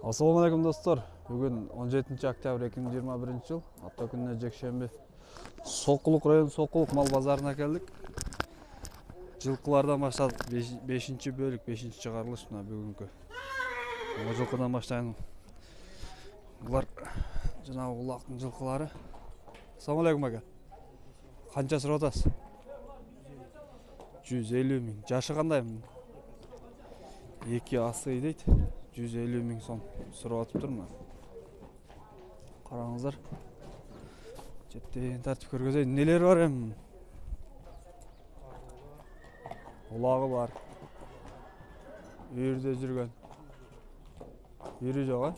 Assalamu alaikum dostlar. Bugün 17 октябрь 2021 жыл. Апта күнүнө жекшемби. Сокулук район Сокулук мал базарына келдик. Жылкылардан баштадык. 5-бөлүк, 5-чыгарылыш мына бүгүнкү. Мына жылкыдан баштайын. Булар жанагы улактын жылкылары. Assalamu alaikum ага. Канча сурап атасыз? 150 миң. Жашы кандай? 2 асый дейт. 150 миң сом сурап атып турмун. Караңыздар. Жеттен тартып көргөзөйүн. Нелер бар эми? Улагы бар. Үйүрдө жүргөн. Үйүрү жок, а?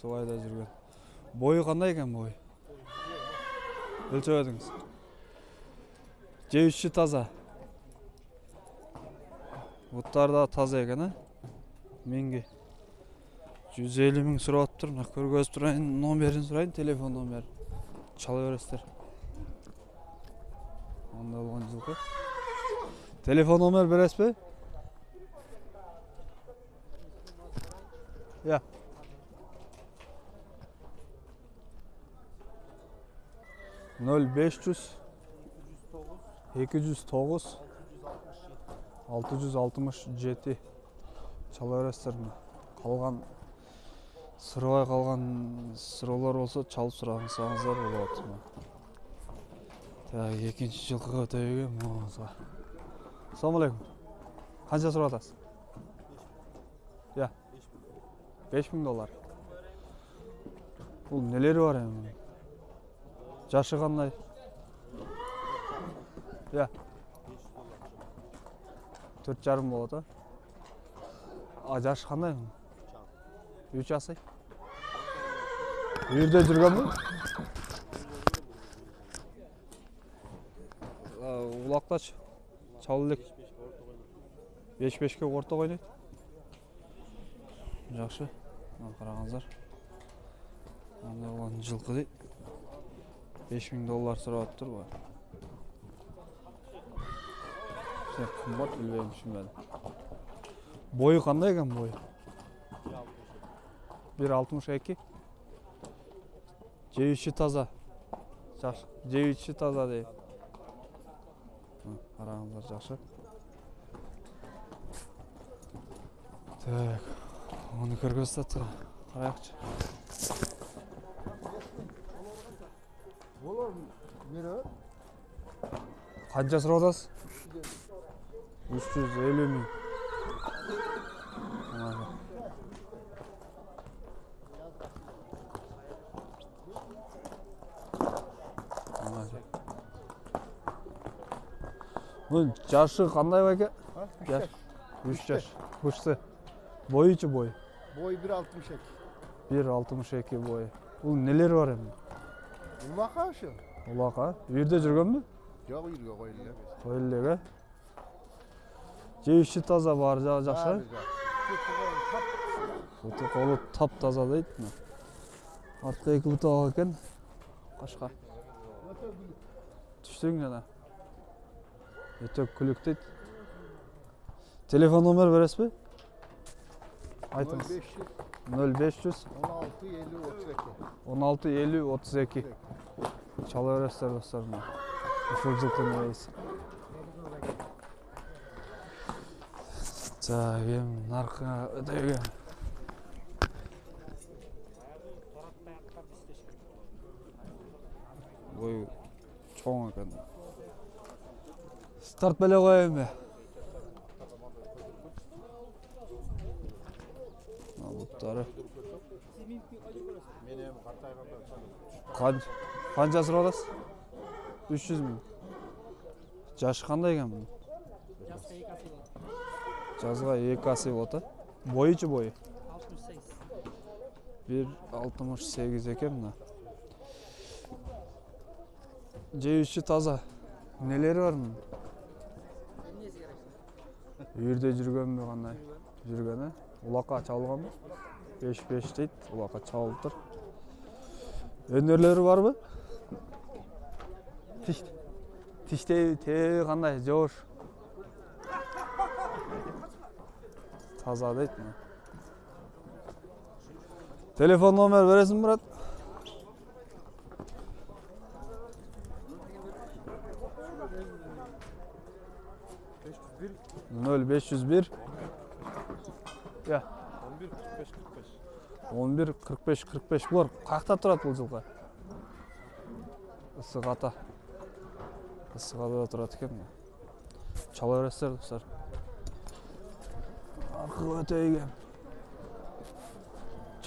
Субайда жүргөн. Бою кандай экен бою? Өлчөп өтүңүз. Жеүүчү таза. Буттар да таза экен, а? Менге 150 миң сурап атыптыр. Мына көргөзүп турайын, номерин сурайын, телефон номер. Чала бересиздер. Анда болгон жылкы. Телефон номер бересизби? Я. Нөл 500 209 667 чала бересиздер. Калган сурабай калган суроолор болсо чалып сурасаңыздар болот. Так, экинчи жылкыга өтөйгөн музга. Assalamu alaikum. Канча сурап атасыз? Я. $5000. Бул нелери бар эми? Жашы кандай? Я. $4,5 болот, а? А жашы кандай? 3 асый. Үйүрдө жүргөнбү? Улактач. Чал элек. 5-5ке орто ойнойт. Жакшы. Мына караңыздар. Анда болгон жылкы дейт. $5000 сурап атыптыр бу. Кымбат билбейм, түшүнбөдүм. Бою кандай экен бою? 1.62. Жеүүчү таза. Жакшы. Жеүүчү таза дейт. Караңыздар, жакшы. Так. Аны көргөзсөт. Карайыкчы. Болор мере. Канча сурап атасыз? 350 миң. Bunun жашы кандай беке? 3 жаш. Кучсы. Бойучу бой. Boy 1.62. 1.62 бой. Бул нелер бар эми? Улака şu. Улака. Үйүрдө жүргөнбү? Жок, үйүргө коюлду. Коюлду эле. Жеүүчү таза бар, жакшы. Буту колу тап-таза дейт. Артка 2 буту бар экен. Кашка. Түштүң жана. Өтөк күлүк дейт. Телефон номер бересизби? Айтыңыз. 0500 16 50 32. Чала бересиздер достор. Ушул жылкынын ээси. Так, эми наркына өтөйгөн. Бою чоң экен. Старт беле коеюн бе? Буттары. Канча сурап атасыз? 300 миң. Жашы кандай экен бул? Жазга 2 асый болот, а? Бойучу бою? 1.68 экен мына. Жеүүчү таза. Нелери бар мунун? Үйүрдө жүргөнбү кандай? Жүргөн, а? Улакка чалганбы? 5-5 дейт. Улакка чалыптыр. Өнөрлөрү барбы? Тиштеби кандай? Жоош. Таза дейт. Telefon nomer veresin Murat? 0501 ya 11 45 45 bular қақта тұрады бұл жылға? Ысық ата. Ысық ата тұрады екен. Чала бересіздер достар. Арқылы өтейген.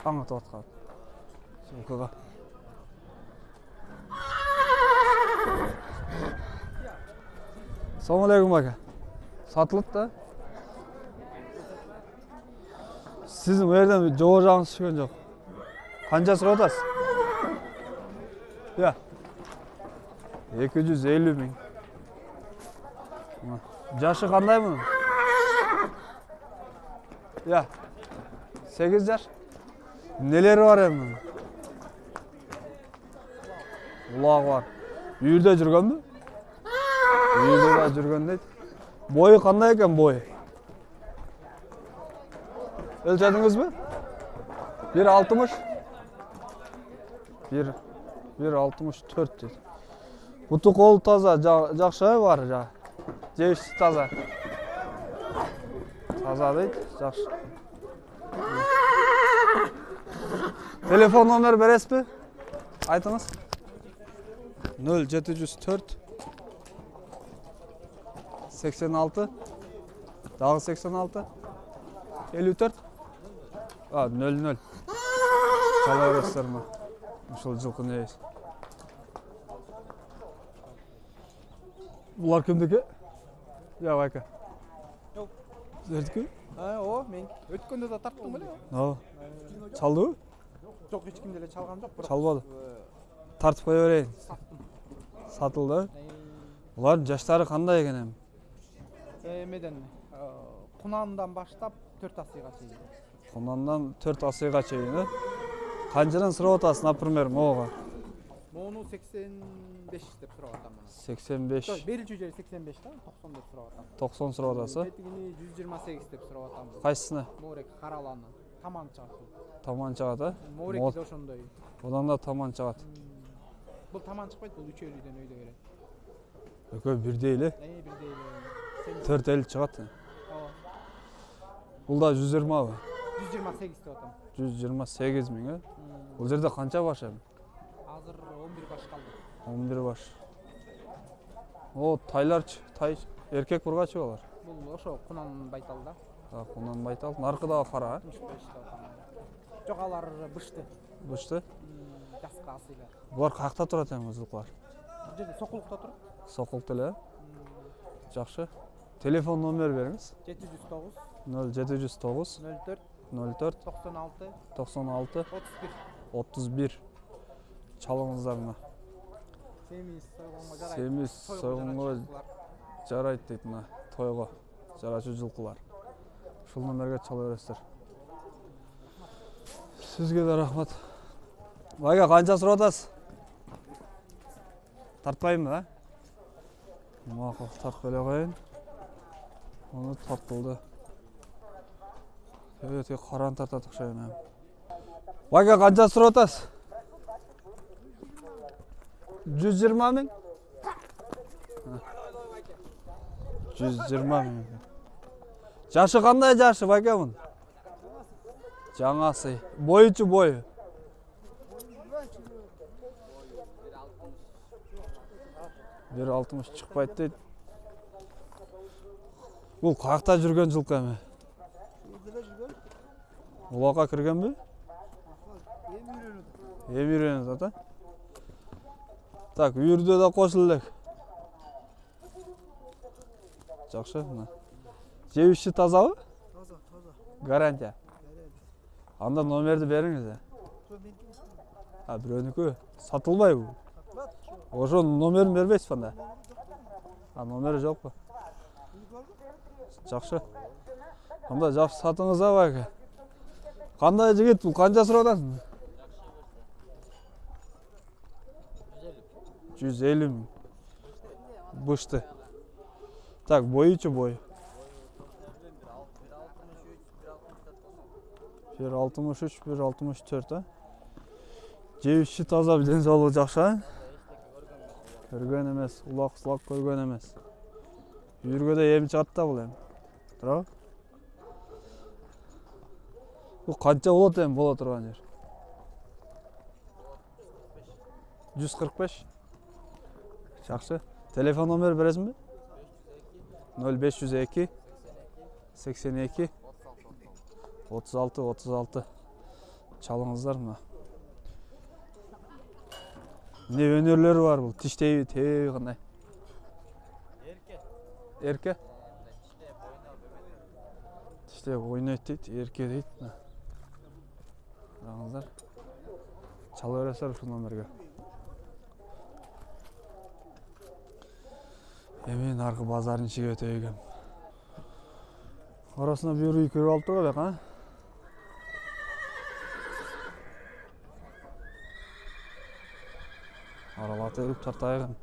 Чаң атып атқан. Жылқыға. Ассалаумағалейкум ака. Satılıp da. Sizin bu yerden çoğu canınız çıkın çok. Kanca sıra otasın? Ya. 250 bin. Yaşı kanday bunun? Ya. 8 yaş. Neleri var hem bunun? Ulağı var. Үйірде жүрген mi? Үйірде de жүрген deydi. Boyu qanday ekan boyu? Ölçediniz mi? 1.60. 1.64 dedi. Butu kolu taza, жақсы var ja. Jeyişi taza. Taza deydi, жақсы. Telefon nomer beresiz mi? Aytыңыз. 0704 86 daha 86 54 00 Çalay gösterme. Uşul жылқы neyiz? Bular kimdeki? Ya Vayka. Yok. Sizderdiki? O men ötkönde de tarttım bile. No. Çaldı mı? Yok hiç kimde çalgam yok. Çalmadı. Tartып koya vereyim. Satıldı. Buların жаштары қандай екен hem? Meden Kunan'dan başlap 4 asıya çeydi. Kunan'dan 4 asıya çeydi. Kancının sıra otasın, например, moğa? Onu 85 dep sıra atam. 85. Beril cüceri 85 ta 94 sıra atam. 90 sıra otası. Betigini 128 dep sıra atam. Kaysısını? Morek Karalanı. Taman çağı. Taman çağıda. Morek de oşondoy. Odan da taman çağıt. Bu taman çıkmaydı, bu 3 ölüden öyle gerek. Ökö bir değil. Bir değil. 4 el çıqat. Бұл да 120 abi. 128 de atam. 128 bin. Bu жерде қанша баш hem? Hazır 11 baş kaldı. 11 baş. O taylar, tay erkek burgaçı olar. Bu oşo Kunan Baytalda. Kunan Baytal. Narkı da qara. 65 de atam. Jogalar bıştı. Bıştı. Jasqa asıylar. Bular қақта тұрады hem жылқылар? Bu жерде Sokulukta turib. Soqulq tili. Жақсы. Telefon nomer berіңіз. 709 0709 04 04 96 96 31. 31 çalыңыздарына. Семіз соғымға жарайды дейді мына тойға жарашы жылқылар. Ушул номерге чала бересіздер. Сізге де рахмат. Вайга қанша сұрап атасыз? Тартпаймын ба? Мақұл, тартып еле қойын. Оны тартылды. Өте қаран тартады ұқсайын. Вайга қанша сұрап атасыз? 120 min? 120 min. Жашы қандай жашы Вайга мұн? Жаңасы. Бойычы бойы? 1.60 шықпайды дейді. Бұл қақта жүрген жылқы әме? Улаға кірген бе? Ем үйренеді ата? Так, үйірде де қосылдық. Жақсы. Жеуші таза ба? Таза. Гарантия. Анда номерді беріңіз. Біреунікі сатылмай бұл. Ошо номерін бербейсіз банда? Номері жоқ па? Жақсы. Анда жақсы сатыңыз абайға. Қандай жігіт бұл? Қанша сұрап атасың? 150 min. Бышты. Так, бойычы бой. 1.63, 1.64 ha. Жеп іші таза, денсаулығы жақсы. Көрген емес, улақ көрген емес. Үйірге де ем шығады да бұл ем. Тұра? Бұл қанша болады ем бола тұрған жер? 145. Жақсы. Телефон номер бересің бе? 0502 82 36. Çalыңыздар мына. Не өнерлері бар бұл? Тіштей, қандай? Ерке? Тіштей ойнайды дейді, ерке дейді. Қараңыздар. Çala öğresler şu номерге. Емен арқы базарын ішіге өтейгем. Арасына bir үй көріп алып тұрға бек, ha? Аралаты өріп тартайғым.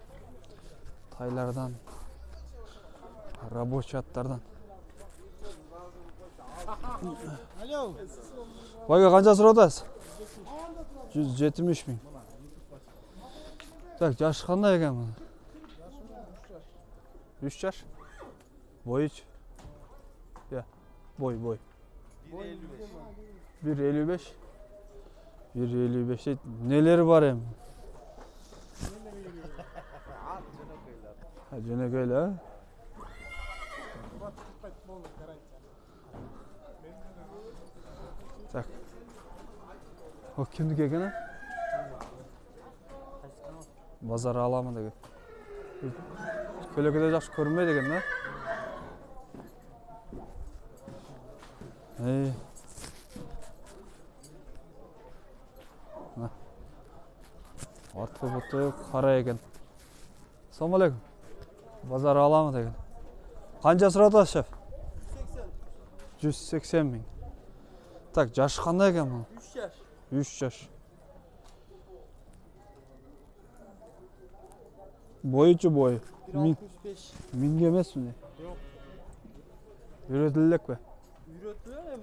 Тайлардан, рабочий аттардан. Байға қанша сұраудасыз? 170 bin. Так, yaşı қандай екен мұны? 3 yaş. Boy hiç. Ya, boy. 1.55. 1.55 deydi. Neleri var hem? Jönököyle ha? Так. O kimdiki ekan ha? Bozor alamı degan. Ko'ylakda yaxshi ko'rinmaydi ekan da. Ey. Ortga buti qara ekan. Assalomu alaykum. Bozor alamı degan. Qancha so'radasiz, chef? 180 bin. Так, yaşı qanday ekan bu? 3 yaş. 3 yaş. Boyucu boy. 1.65. Minge emas mi? Yok. Üretildik mi? Üretiyor hem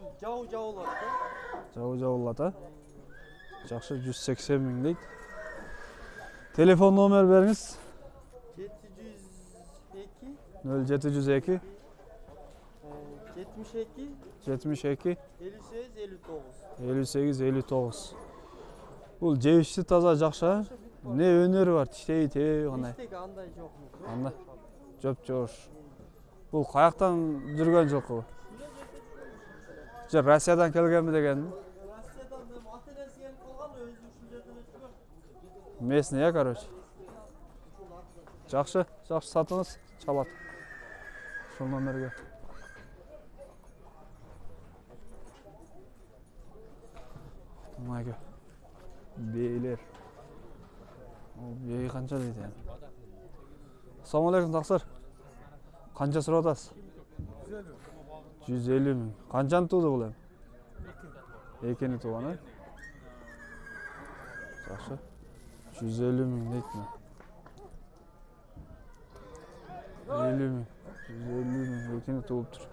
cavlar da. Javullat ha? Жақсы 180 bin deydi. Telefon nomer beriniz. 702 0702 72 72 58 59. 58-59. Бұл жеушісі таза жақсы. Не өнері бар? Тіштей, қандай? Тіштей андай жоқ. Андай? Жоп. Бұл қаяқтан жүрген жылқы бұл? Россиядан келген mi деген? Россиядан ата-енесі келіп қалған, өзі үшін жерден өткен. Местный, ya, короче. Жақсы сатыңыз, çalat. Şol номерге. Мынайга. Бейлер. Ол бей қанша дейді yani? Ассалаумағалейкум, тақсыр. Қанша сұрадасыз? 150 мың. Қаншаны туды бұл енді? Екені туған, ha? Жақсы. 150 мың дейді ме? 50 мың. 150 мың екені туып тұр.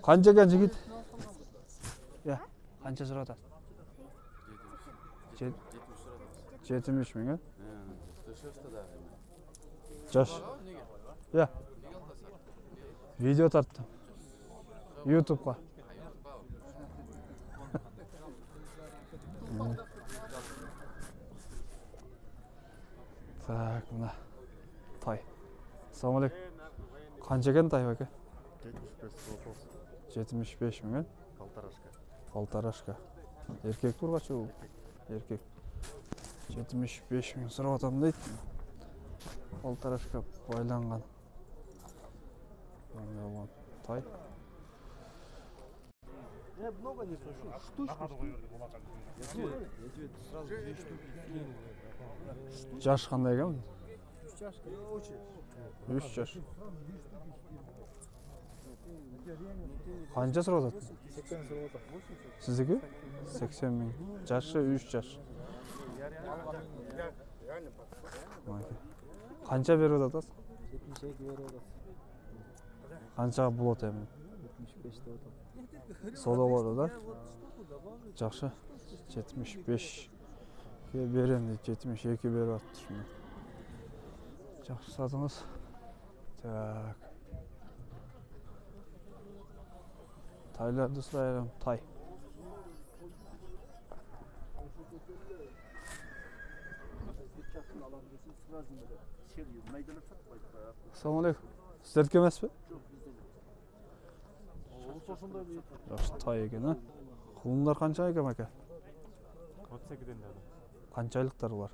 Қанша екен жігіт? Ya, қанша сұрадасыз? 70 мың, ha? Жаш. Ya. Video tarttım. YouTube'ga. Так, мына тай. Ассалаумағалейкум. Қанша екен тай бәке? 75 мың, полторашка. Еркек тұрғашы ол? Еркек. 75 мың сұрап атам дейді. Полторашка байланған. Тай. Я много не слышу. Штучку. Я тебе сразу 2 штуки. Жаш қандай екен? 3 жаш. Қанша сұрап атады? 80 сұрап. Сіздікі? 80 мың. Жашы 3 жаш. Қанша беріп атасыз? 72 беріп атасыз. Қаншаға болады емен? 75 деп атасыз. Сода болады да? Жақсы. 75 берем дейді, 72 беріп атыр шыны. Жақсы сатыңыз. Так. Тайларды сұрайым, тай. Ассалаумағалейкум. Сіздердікі емес пе? Жақсы тай екен, а? Құлындар қанша екен, мәке? 32-ден деді. Қанша айлықтар олар?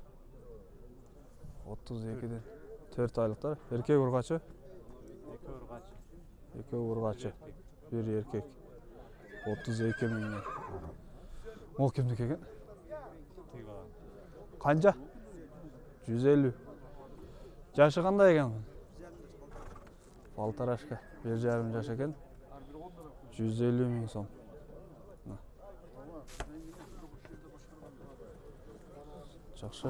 32-ден. 4 айлықтар. Еркек ұрғачы? 2 ұрғач. 2 ұрғачы. 1 еркек. 32 мыңнан. Ол кімдікі екен? Тыйға. Қанша? 150. Жашы қандай екен? Балтарашқа. 1,5 жаш екен. 150 мың сом. Жақсы.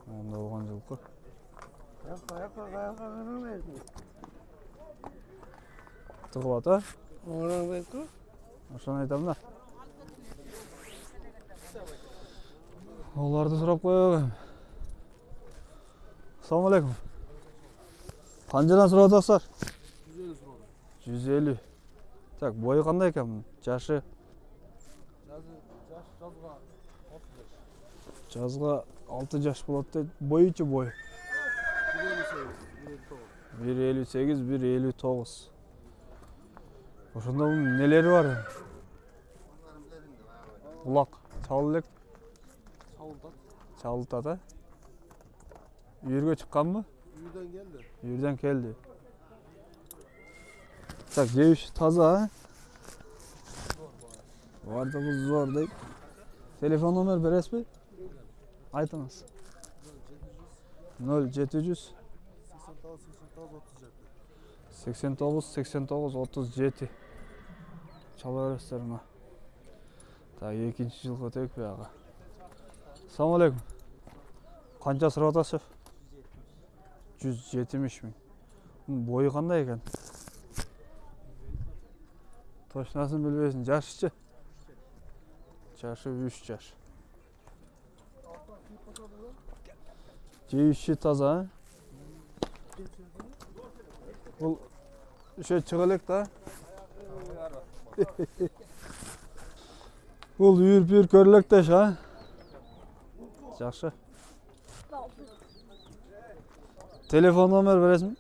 Онда оған жылқы. Тығып ата? Ашан айтам да. Оларды сұрап қойып. Ассалаумағалейкум. Қаншадан сұрап отырсыздар? 150. Так, бойы қандай екен? Жашы? Жазға 6 жаш болады дейді. Бойычы бой? 1,58, 1,59. Ошонда нелері бар? Бұлақ, чалылек? Чалылтат, а? Үйірге шыққан мı? Үйірден келді. Үйірден келді. Так, жеуші таза, а? Бардығы зор дейді. Телефон номер бересіз бе? Айтыңыз. 0700 89 89 37. Çala öğretmenler ona. Ta ikinci yıl ötek bir ağa. Assalamualaikum. Qancha sırap atasiz? 170 ming. Boyu qanday ekan? To'shnasin bilmaysiz, jashi-chi? Jashi 3 yaş. Jeyişi taza. Bu şey çıgılık da. Bu yürüp körlük de şa. Yaxşı. Telefon nomer veresin.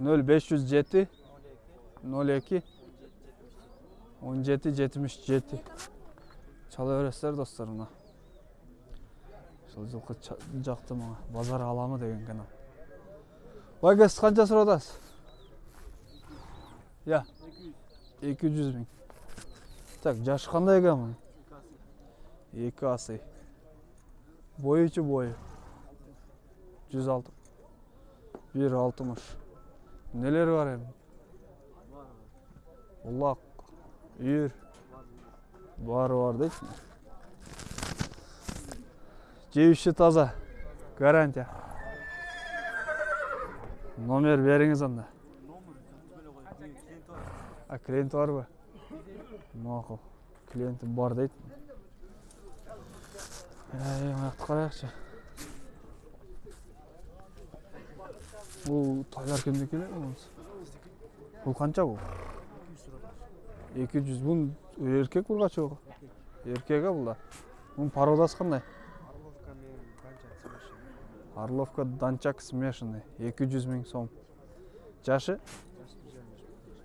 0507 02 17 77. Çala öğretsinler dostlarına. Жылқы жақты маңа. Базар аламы деген канал. Вайга, сіз қанша сұрап отырсыз? Я. 200 мың. Так, жашы қандай екен мұның? 2 асый. Бойычы бойы? 106. 1,60. Нелері бар енді? Ұлақ, үйір. Бары бар дейсің. Жеуші таза. Гарантия. Номер беріңіз анда. А, клиент бар ба? Мақұл. Клиенті бар дейді. Маяқты қарайықшы. Бұл тайлар кімді келеді мұныз? Бұл қанша бұл? 200. Бұл еркек бұл қачы оға? Еркегі бұл да. Бұл пародасы қандай? Орловка Данчак смешанный. 200 мың сом. Жашы?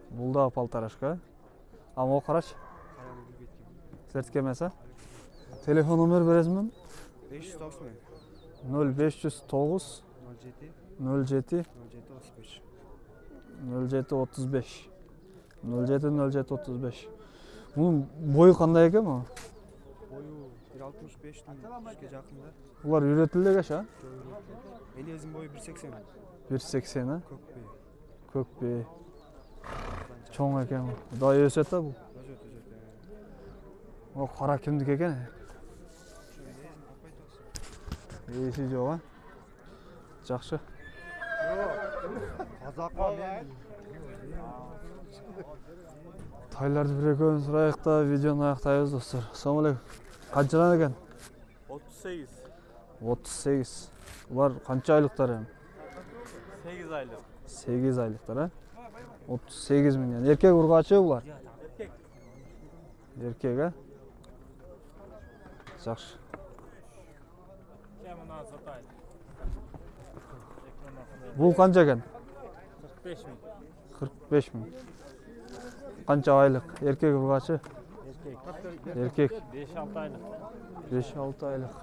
Бұл да полторашка. Ама о қараш? Сертке емесі? Телефон номер бересің бе? 0509 07 0735. 07 Бұның бойы қандай екен ма? Бойы 1,65'ten işe жақында. Бұлар үйретілді кәші, а? Елездің бойы 1,80. 1,80, а? Көкбе. Көкбе. Чоң екен. Дай өсет та бұл? О, қара кімдік екен? Есі жоқ, а? Жақшы. Қазаққа мен. Тайларды бір екеуін сұрайық та видеоны аяқтаймыз достар. Ассалаумағалейкум. Қаншадан екен? 38. 38. Бұлар қанша айлықтар екен? 8 aylık. 8 айлықтар, а? 38 миллион. Еркек ұрғачы бұлар? Erkek. Еркек, а? Жақсы. Bundan satayım. Бұл қанша екен? 45 mi? 45 мың. Қанша айлық? Еркек ұрғачы? Erkek. Еркек. 5-6 aylık. 5-6 айлық.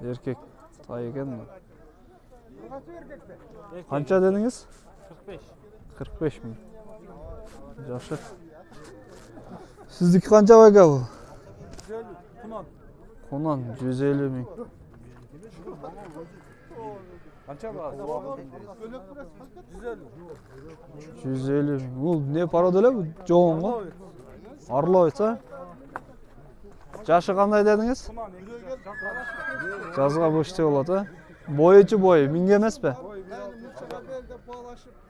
Еркек. Тай екен бұл. Erkek. Қанша дедіңіз? 45. 45 мың. Жақсы. Сіздікі қанша байқа бұл? 150. Kunan. Қонан 150 мың. Kaça var? 150. 150 мың. Бұл не порода эле бұл? Жоғын ғой? Орловец, а? Жашы қандай дедіңіз? Kunan. Жазға бөште болады, а? Бойычы бойы, мыңға емес пе?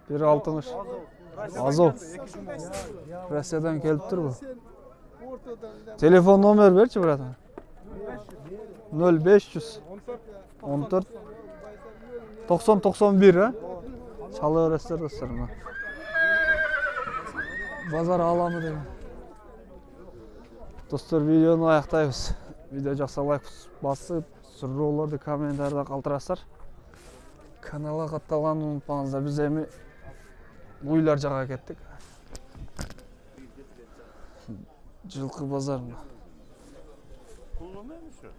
1.60. Азов. Россиядан келіп тұр бұл. Телефон номер берші, братан. 0500 14 90-91, а? Çala öğretler dostlarım. Bazar alamı dedim. Dostlar videonu аяқтаймыз. Video жақса лайк басып, сұрауларды комментарда қалдырасыздар. Каналға қатталғанды ұмытпаңыздар. Біз эми уйлар жаққа кеттік. Жылқы базарына. Kullanmıyor musun?